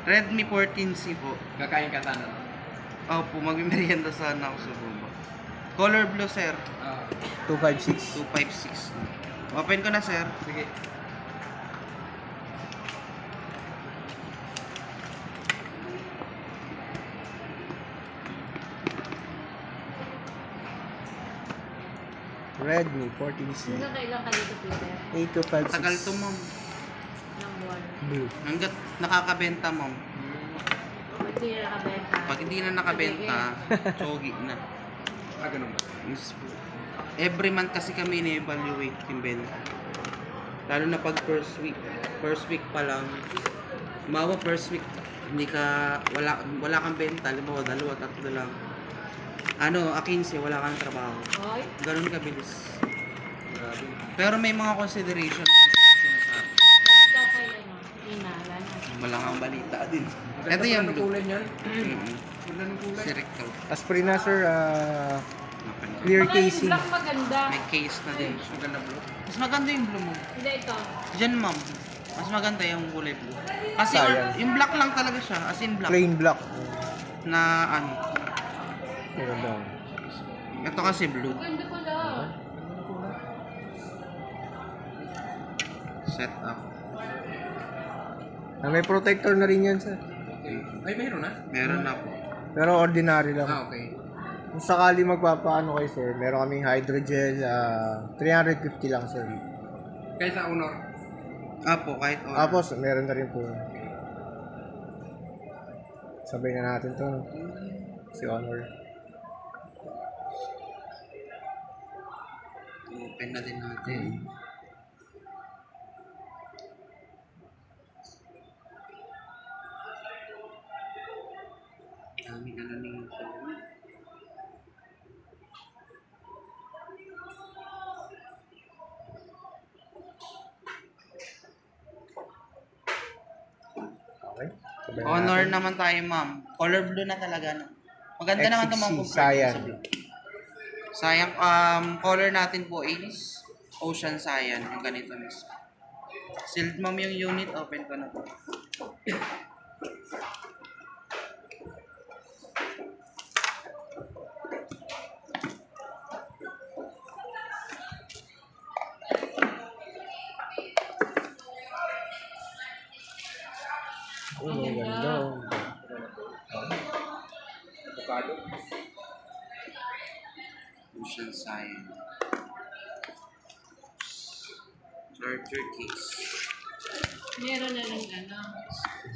Redmi 14C po. Kakain ka sana. Opo, magmimerienda sana ako sa baba. Color blue, sir. 256. 256. Open ko na, sir. Sige. Redmi 14C. Sino kailan ka dito, Peter? 8256. Tagal to, ma'am. Ng buwan. Blue. Hanggat nakakabenta, ma'am. Pag hindi na nakabenta. Pag hindi na nakabenta, chogi na. Ganun ba? Yes po. Every month kasi kami ini-evaluate yung benta. Lalo na pag first week. First week pa lang. Mawa first week, hindi ka, wala kang benta. Halimbawa, 2, 3 lang. Ano, 15, wala kang trabaho. Hoy, Ganun kabilis. Grabe. Pero may mga consideration naman silang sinasabi. ano ka kailan mo? Inala na. Wala kang balita din. Maganda Ito yung pala ng kulay niyan. Mm-mm. Ganda ng kulay. Si Recto. Aspirin na sir, clear Baka yung casing. black maganda. May case na din. Ang ganda blue. Mas maganda yung blue mo. Hindi ito. Diyan, ma'am. Mas maganda yung kulay blue. Kasi Sayang. yung black lang talaga siya. As in black. Plain black. Na ano. Maganda. Ito kasi blue. Ganda pala. Set up. May protector na rin yan sir. Okay. Ay, mayroon na? Meron na po. Pero ordinary lang. Okay. Kung sakali magpapaano kayo sir, meron kaming hydrogel, 350 lang sir. Kaysa Honor. Apo, kahit on. Tapos meron na rin po. Sabay na natin to. Si Honor. Open na din natin. Dami na lang yung phone. Okay. Sabay na Honor natin. naman tayo, ma'am. Color blue na talaga, no? Maganda naman ito, ma'am. X60, compared Cyan. sa blue. Sayang, color natin po is Ocean Cyan, yung ganito mismo. Sealed, ma'am, yung unit. Open ko na po. Oh, maganda. Avocado. Ocean Cyan. Charger case. Meron na lang ano.